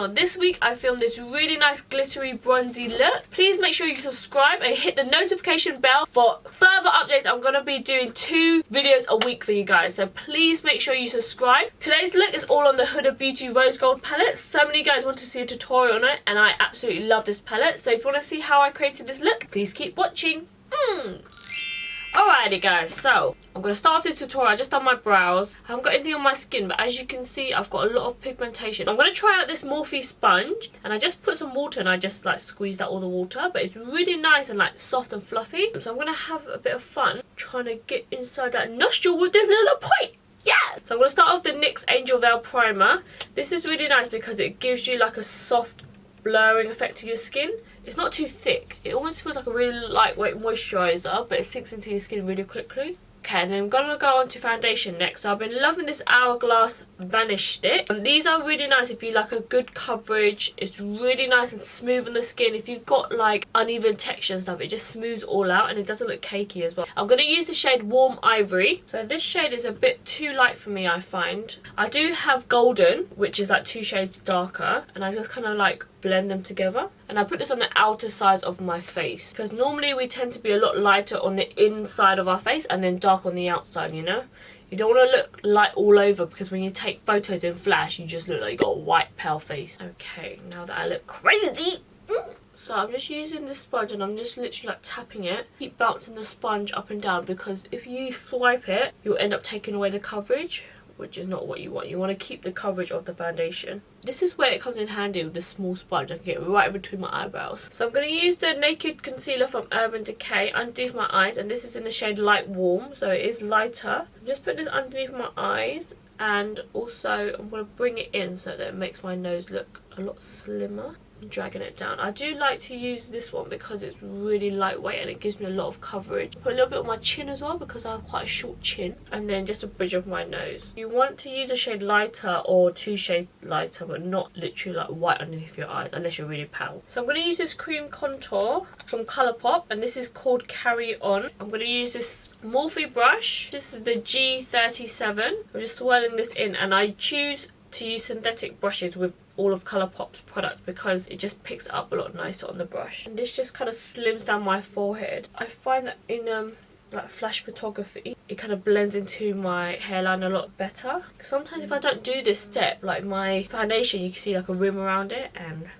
channel. This week I filmed this really nice glittery bronzy look. Please make sure you subscribe and hit the notification bell for further updates. I'm going to be doing 2 videos a week for you guys, so please make sure you subscribe. Today's look is all on the Huda Beauty Rose Gold palette. So many guys want to see a tutorial on it and I absolutely love this palette. So if you want to see how I created this look, please keep watching. Alrighty guys, so I'm going to start off this tutorial. I just done my brows. I haven't got anything on my skin, but as you can see, I've got a lot of pigmentation. I'm going to try out this Morphe sponge, and I just put some water and I just like squeezed out all the water, but it's really nice and like soft and fluffy. So I'm going to have a bit of fun trying to get inside that nostril with this little point. Yeah! So I'm going to start off the NYX Angel Veil Primer. This is really nice because it gives you like a soft blurring effect to your skin. It's not too thick. It almost feels like a really lightweight moisturiser, but it sinks into your skin really quickly. Okay, and then I'm going to go on to foundation next. So I've been loving this Hourglass Vanish Stick. And these are really nice if you like a good coverage. It's really nice and smooth on the skin. If you've got like uneven texture and stuff, it just smooths all out and it doesn't look cakey as well. I'm going to use the shade Warm Ivory. So this shade is a bit too light for me, I find. I do have Golden, which is like 2 shades darker. And I just kind of like blend them together, and I put this on the outer sides of my face because normally we tend to be a lot lighter on the inside of our face and then dark on the outside, you know. You don't want to look light all over because when you take photos in flash you just look like you got a white pale face. Okay, now that I look crazy, so I'm just using this sponge and I'm just literally like tapping it. Keep bouncing the sponge up and down because if you swipe it you'll end up taking away the coverage, which is not what you want. You want to keep the coverage of the foundation. This is where it comes in handy with this small sponge. I can get right between my eyebrows. So I'm going to use the Naked Concealer from Urban Decay underneath my eyes, and this is in the shade Light Warm, so it is lighter. Just put this underneath my eyes, and also I'm going to bring it in so that it makes my nose look a lot slimmer. Dragging it down. I do like to use this one because it's really lightweight and it gives me a lot of coverage. Put a little bit on my chin as well because I have quite a short chin, and then just a bridge of my nose. You want to use a shade lighter or 2 shades lighter, but not literally like white underneath your eyes unless you're really pale. So I'm going to use this cream contour from Colourpop, and this is called Carry On. I'm going to use this Morphe brush. This is the G37. I'm just swirling this in, and I choose to use synthetic brushes with all of Colourpop's products because it just picks it up a lot nicer on the brush, and this just kind of slims down my forehead. I find that in like flash photography it kind of blends into my hairline a lot better, because sometimes if I don't do this step, like my foundation, you can see like a rim around it and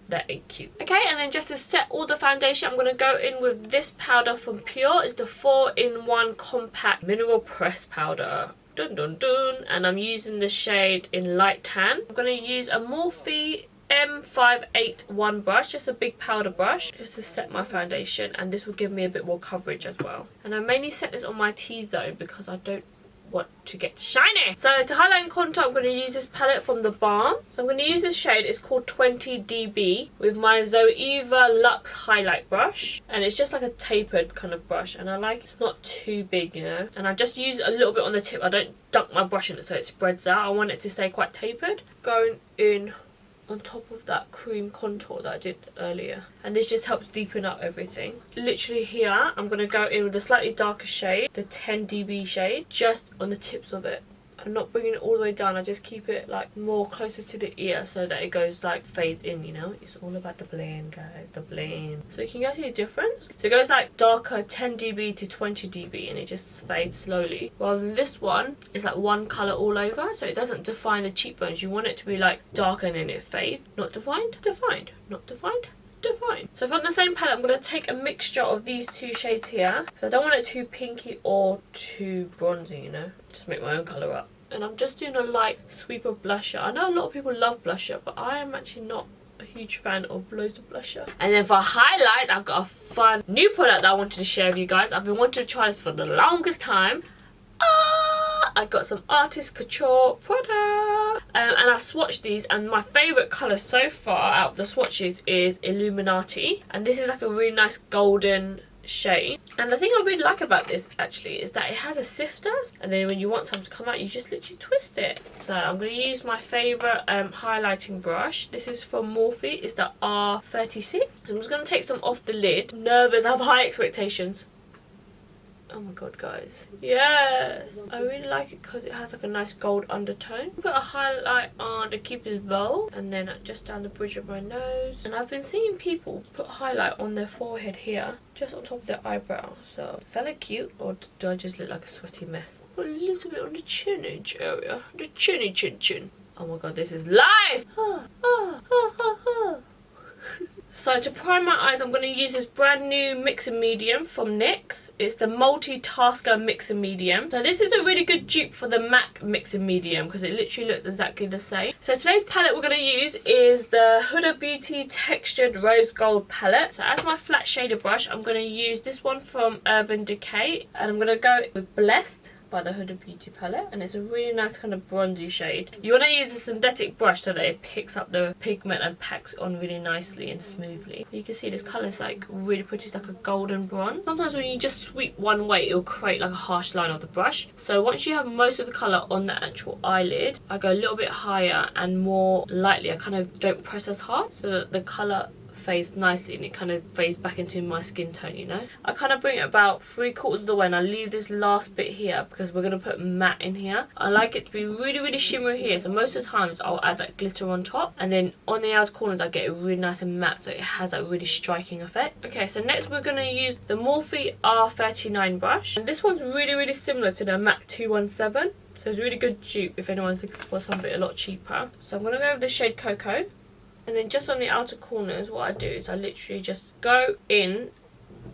that ain't cute. Okay, and then just to set all the foundation, I'm going to go in with this powder from Pure. It's the 4-in-1 compact mineral pressed powder. Dun dun dun, and I'm using the shade in Light Tan. I'm going to use a Morphe M581 brush, just a big powder brush, just to set my foundation, and this will give me a bit more coverage as well. And I mainly set this on my T-zone because I don't want to get shiny. So to highlight and contour, I'm going to use this palette from The Balm. So I'm going to use this shade, it's called 20dB, with my Zoeva Luxe highlight brush, and it's just like a tapered kind of brush, and I like it's not too big, you know, and I just use a little bit on the tip. I don't dunk my brush in it so it spreads out. I want it to stay quite tapered. Going in on top of that cream contour that I did earlier, and this just helps deepen up everything. Literally here I'm going to go in with a slightly darker shade, the 10dB shade, just on the tips of it. I'm not bringing it all the way down, I just keep it like more closer to the ear so that it goes like fades in, you know. It's all about the blend, guys, the blend. So you can guys see the difference? So it goes like darker 10dB to 20dB and it just fades slowly. Rather than this one, it's like one colour all over, so it doesn't define the cheekbones. You want it to be like darker and then it fades. Not defined, defined, not defined, defined. So from the same palette, I'm going to take a mixture of these 2 shades here. So I don't want it too pinky or too bronzy, you know. Just make my own colour up. And I'm just doing a light sweep of blusher. I know a lot of people love blusher, but I am actually not a huge fan of loads of blusher. And then for highlight, I've got a fun new product that I wanted to share with you guys. I've been wanting to try this for the longest time. I got some Artist Couture product, and I swatched these, and my favourite colour so far out of the swatches is Illuminati, and this is like a really nice golden shade. And the thing I really like about this actually is that it has a sifter, and then when you want some to come out you just literally twist it. So I'm going to use my favourite highlighting brush. This is from Morphe, it's the R36. So I'm just going to take some off the lid. Nervous, I have high expectations. Oh my god, guys. Yes! I really like it because it has like a nice gold undertone. Put a highlight on to keep it bold, and then just down the bridge of my nose. And I've been seeing people put highlight on their forehead here, just on top of their eyebrow. So, does that look cute, or do I just look like a sweaty mess? Put a little bit on the chin edge area. The chinny chin chin. Oh my god, this is life! So to prime my eyes, I'm going to use this brand new mixing medium from NYX. It's the Multitasker mixing medium. So this is a really good dupe for the MAC mixing medium because it literally looks exactly the same. So today's palette we're going to use is the Huda Beauty Textured Rose Gold palette. So as my flat shader brush, I'm going to use this one from Urban Decay, and I'm going to go with Blessed by the Huda Beauty palette, and it's a really nice kind of bronzy shade. You want to use a synthetic brush so that it picks up the pigment and packs on really nicely and smoothly. You can see this colour is like really pretty. It's like a golden bronze. Sometimes when you just sweep one way, it'll create like a harsh line of the brush. So once you have most of the colour on the actual eyelid, I go a little bit higher and more lightly. I kind of don't press as hard so that the colour fades nicely and it kind of fades back into my skin tone, you know. I kind of bring it about 3/4 of the way, and I leave this last bit here because we're going to put matte in here. I like it to be really shimmery here, so most of the times I'll add that glitter on top, and then on the outer corners I get it really nice and matte, so it has that really striking effect. Okay, so next we're going to use the Morphe R39 brush, and this one's really similar to the MAC 217, so it's a really good dupe if anyone's looking for something a lot cheaper. So I'm going to go with the shade Cocoa. And then just on the outer corners, what I do is I literally just go in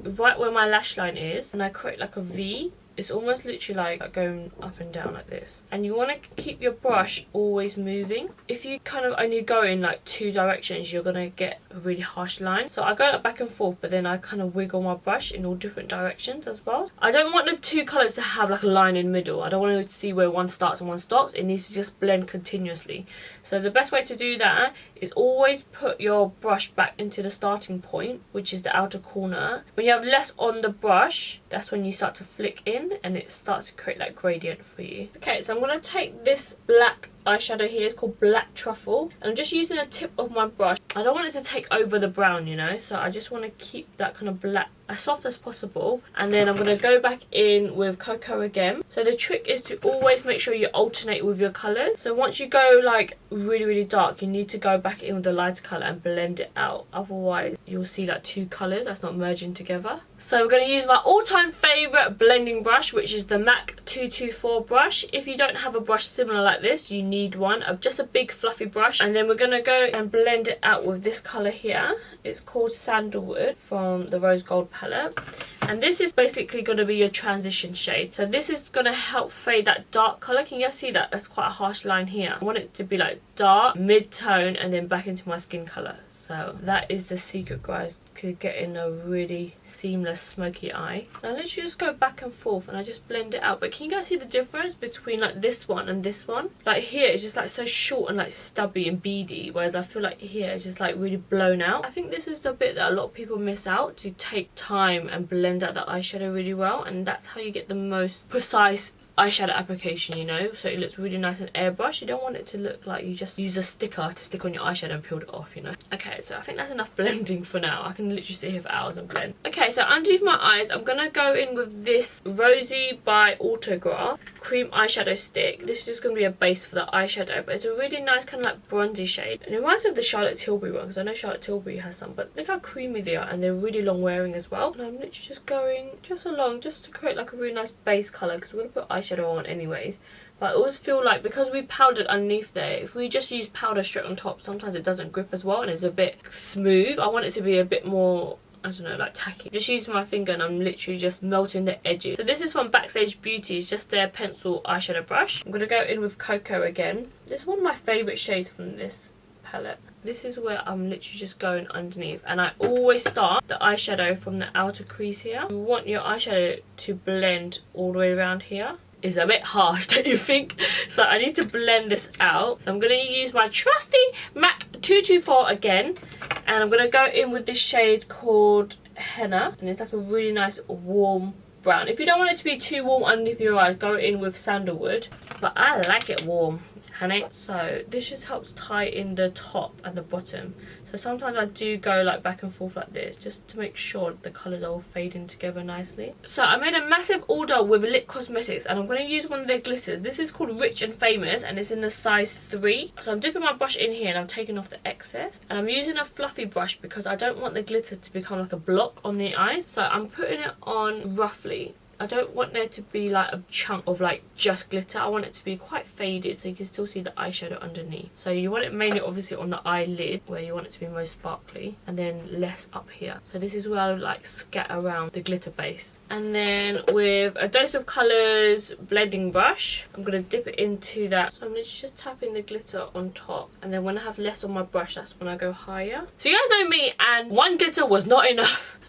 right where my lash line is, and I create like a V. It's almost literally like going up and down like this. And you want to keep your brush always moving. If you kind of only go in like 2 directions, you're going to get a really harsh line. So I go like back and forth, but then I kind of wiggle my brush in all different directions as well. I don't want the 2 colours to have like a line in the middle. I don't want to see where one starts and one stops. It needs to just blend continuously. So the best way to do that is always put your brush back into the starting point, which is the outer corner. When you have less on the brush, that's when you start to flick in, and it starts to create that gradient for you. Okay, so I'm going to take this black eyeshadow here. It's called Black Truffle, and I'm just using the tip of my brush. I don't want it to take over the brown, you know, so I just want to keep that kind of black as soft as possible. And then I'm going to go back in with Cocoa again. So the trick is to always make sure you alternate with your colours. So once you go like really dark, you need to go back in with the lighter colour and blend it out. Otherwise you'll see like 2 colours that's not merging together. So we're going to use my all-time favourite blending brush, which is the MAC 224 brush. If you don't have a brush similar like this, you need one, just a big fluffy brush. And then we're going to go and blend it out with this colour here. It's called Sandelwood from the Rose Gold palette, and this is basically going to be your transition shade. So this is going to help fade that dark colour. Can you guys see that? That's quite a harsh line here. I want it to be like dark, mid-tone, and then back into my skin colour. So that is the secret, guys, to getting a really seamless smoky eye. I literally just go back and forth and I just blend it out. But can you guys see the difference between like this one and this one? Like here it's just like so short and like stubby and beady, whereas I feel like here it's just like really blown out. I think this is the bit that a lot of people miss out, to take time and blend out the eyeshadow really well, and that's how you get the most precise eyeshadow application, you know, so it looks really nice and airbrush. You don't want it to look like you just use a sticker to stick on your eyeshadow and peeled it off, you know. Okay, so I think that's enough blending for now. I can literally sit here for hours and blend. Okay, so underneath my eyes, I'm gonna go in with this Rosy by Autograph cream eyeshadow stick. This is just gonna be a base for the eyeshadow, but it's a really nice kind of like bronzy shade, and it reminds me of the Charlotte Tilbury one, because I know Charlotte Tilbury has some, but look how creamy they are, and they're really long wearing as well. And I'm literally just going just along just to create like a really nice base colour, because we're gonna put eyeshadow on anyways. But I always feel like because we powdered underneath there, if we just use powder straight on top, sometimes it doesn't grip as well and it's a bit smooth. I want it to be a bit more, I don't know, like tacky. Just using my finger and I'm literally just melting the edges. So this is from Backstage Beauty. It's just their pencil eyeshadow brush. I'm going to go in with Cocoa again. This is one of my favourite shades from this palette. This is where I'm literally just going underneath, and I always start the eyeshadow from the outer crease here. You want your eyeshadow to blend all the way around here. Is a bit harsh, don't you think? So I need to blend this out. So I'm going to use my trusty MAC 224 again, and I'm going to go in with this shade called Henna, and it's like a really nice warm brown. If you don't want it to be too warm underneath your eyes, go in with Sandelwood, but I like it warm. honey. So this just helps tie in the top and the bottom. So sometimes I do go like back and forth like this just to make sure the colours are all fading together nicely. So I made a massive order with Lit Cosmetics and I'm going to use one of their glitters. This is called Rich and Famous and it's in the size 3. So I'm dipping my brush in here and I'm taking off the excess. And I'm using a fluffy brush because I don't want the glitter to become like a block on the eyes. So I'm putting it on roughly. I don't want there to be like a chunk of like just glitter. I want it to be quite faded so you can still see the eyeshadow underneath. So you want it mainly obviously on the eyelid where you want it to be most sparkly, and then less up here. So this is where I would like scatter around the glitter base. And then with a Dose of Colours blending brush, I'm going to dip it into that. So I'm literally just tapping the glitter on top, and then when I have less on my brush, that's when I go higher. So you guys know me, and one glitter was not enough.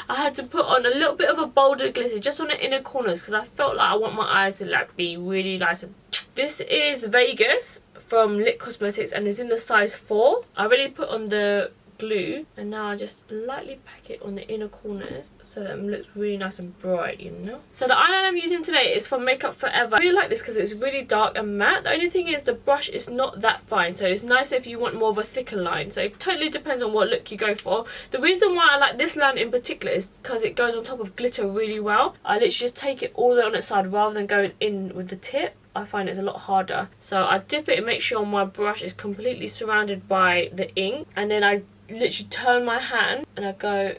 I had to put on a little bit of a bolder glitter just on the inner corners because I felt like I want my eyes to like be really nice. And this is Vegas from Lit Cosmetics and is in the size 4. I already put on the glue and now I just lightly pack it on the inner corners so that it looks really nice and bright, you know. So the eyeliner I'm using today is from Makeup Forever. I really like this because it's really dark and matte. The only thing is the brush is not that fine, so it's nice if you want more of a thicker line. So it totally depends on what look you go for. The reason why I like this line in particular is because it goes on top of glitter really well. I literally just take it all the way on its side rather than going in with the tip. I find it's a lot harder. So I dip it and make sure my brush is completely surrounded by the ink, and then I literally turn my hand and I go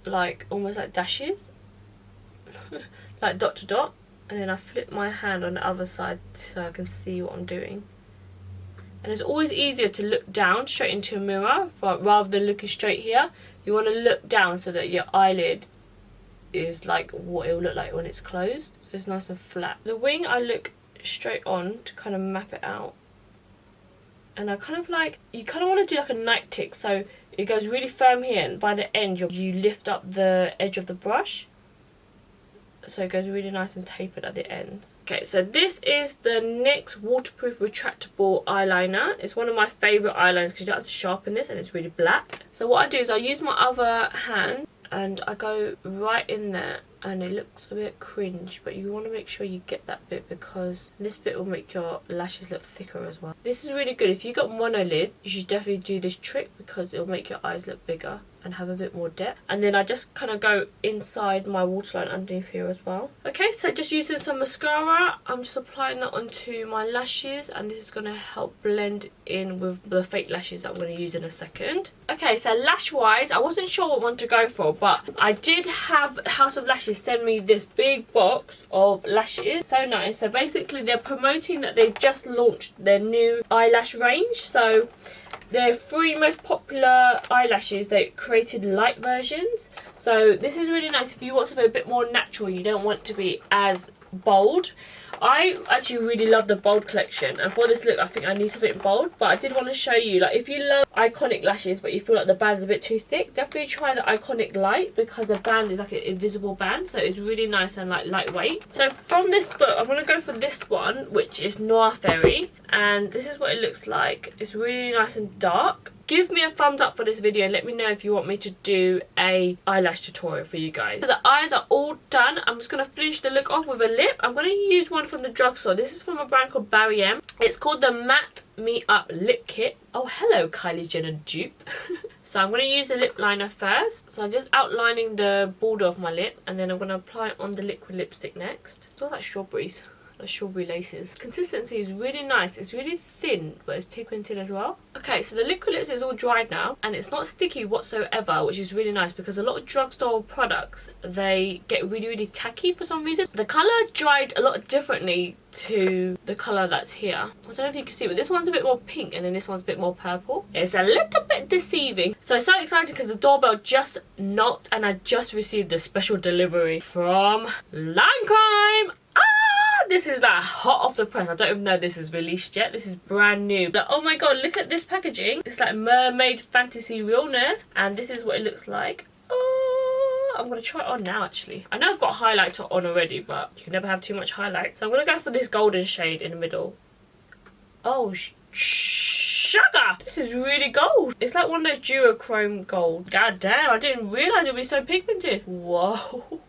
like almost like dashes like dot to dot, and then I flip my hand on the other side so I can see what I'm doing. And it's always easier to look down straight into a mirror rather than looking straight here. You want to look down so that your eyelid is like what it will look like when it's closed, so it's nice and flat. The wing I look straight on to kind of map it out, and I kind of like, you kind of want to do like a night tick, so it goes really firm here and by the end you lift up the edge of the brush so it goes really nice and tapered at the ends. Okay, so this is the NYX waterproof retractable eyeliner. It's one of my favourite eyeliners because you don't have to sharpen this and it's really black. So what I do is I use my other hand and I go right in there, and it looks a bit cringe, but you want to make sure you get that bit because this bit will make your lashes look thicker as well. This is really good. If you got monolid, you should definitely do this trick because it'll make your eyes look bigger and have a bit more depth. And then I just kind of go inside my waterline underneath here as well. Okay, so just using some mascara, I'm just applying that onto my lashes, and this is going to help blend in with the fake lashes that I'm going to use in a second. Okay, so lash wise, I wasn't sure what one to go for, but I did have House of Lashes send me this big box of lashes. So nice. So basically they're promoting that they've just launched their new eyelash range. So their 3 most popular eyelashes, they created light versions. So this is really nice if you want something a bit more natural, you don't want to be as bold. I actually really love the bold collection, and for this look I think I need something bold, but I did want to show you, like, if you love iconic lashes but you feel like the band is a bit too thick, definitely try the iconic light because the band is like an invisible band, so it's really nice and like lightweight. So from this book I'm going to go for this one, which is Noir Fairy, and this is what it looks like. It's really nice and dark. Give me a thumbs up for this video and let me know if you want me to do a eyelash tutorial for you guys. So the eyes are all done. I'm just going to finish the look off with a lip. I'm going to use one from the drugstore. This is from a brand called Barry M. It's called the Matte Me Up Lip Kit. Oh, hello Kylie Jenner dupe. So I'm going to use the lip liner first. So I'm just outlining the border of my lip, and then I'm going to apply it on the liquid lipstick next. It smells like strawberries. Like strawberry laces. Consistency is really nice. It's really thin, but it's pigmented as well. Okay, so the liquid lipstick is all dried now, and it's not sticky whatsoever, which is really nice because a lot of drugstore products, they get really tacky for some reason. The colour dried a lot differently to the colour that's here. I don't know if you can see, but this one's a bit more pink and then this one's a bit more purple. It's a little bit deceiving. So excited because the doorbell just knocked and I just received the special delivery from Limecrime. This is like hot off the press. I don't even know this is released yet. This is brand new. But oh my god, look at this packaging. It's like mermaid fantasy realness, and this is what it looks like. Oh, I'm gonna try it on now actually. I know I've got highlighter on already, but you can never have too much highlight. So I'm gonna go for this golden shade in the middle. Oh, sugar! This is really gold. It's like one of those duochrome gold. God damn, I didn't realise it would be so pigmented. Whoa.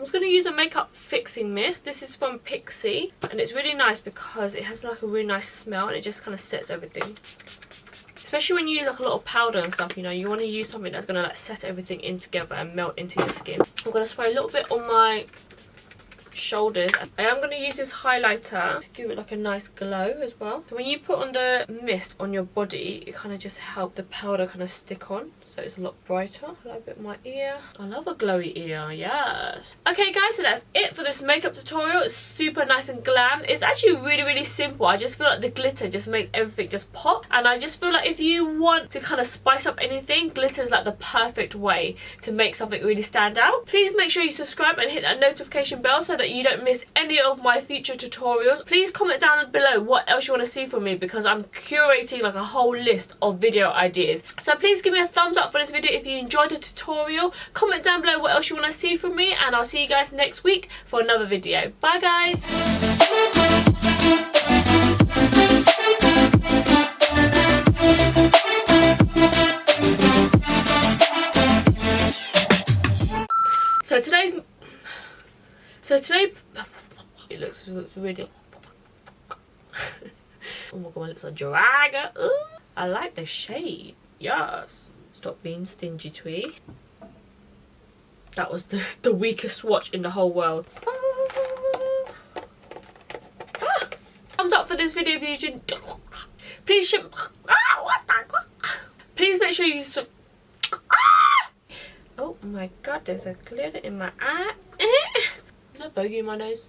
I'm just going to use a makeup fixing mist. This is from Pixie, and it's really nice because it has like a really nice smell and it just kind of sets everything. Especially when you use like a lot of powder and stuff, you know, you want to use something that's going to like set everything in together and melt into your skin. I'm going to spray a little bit on my shoulders. I am going to use this highlighter to give it like a nice glow as well. So when you put on the mist on your body, it kind of just helps the powder kind of stick on, so it's a lot brighter. A little bit on my ear. I love a glowy ear, yes. Okay guys, so that's it for this makeup tutorial. It's super nice and glam. It's actually really simple. I just feel like the glitter just makes everything just pop, and I just feel like if you want to kind of spice up anything, glitter is like the perfect way to make something really stand out. Please make sure you subscribe and hit that notification bell so that you don't miss any of my future tutorials. Please comment down below what else you want to see from me, because I'm curating like a whole list of video ideas. So please give me a thumbs up for this video if you enjoyed the tutorial. Comment down below what else you want to see from me, and I'll see you guys next week for another video. Bye guys. So today it looks really oh my god, my lips are dragging. I like the shade. Yes. Stop being stingy, Thuyl. That was the weakest swatch in the whole world. Thumbs up for this video if you should. Please please make sure you oh my god, there's a glitter in my eye. Is that bogey in my nose?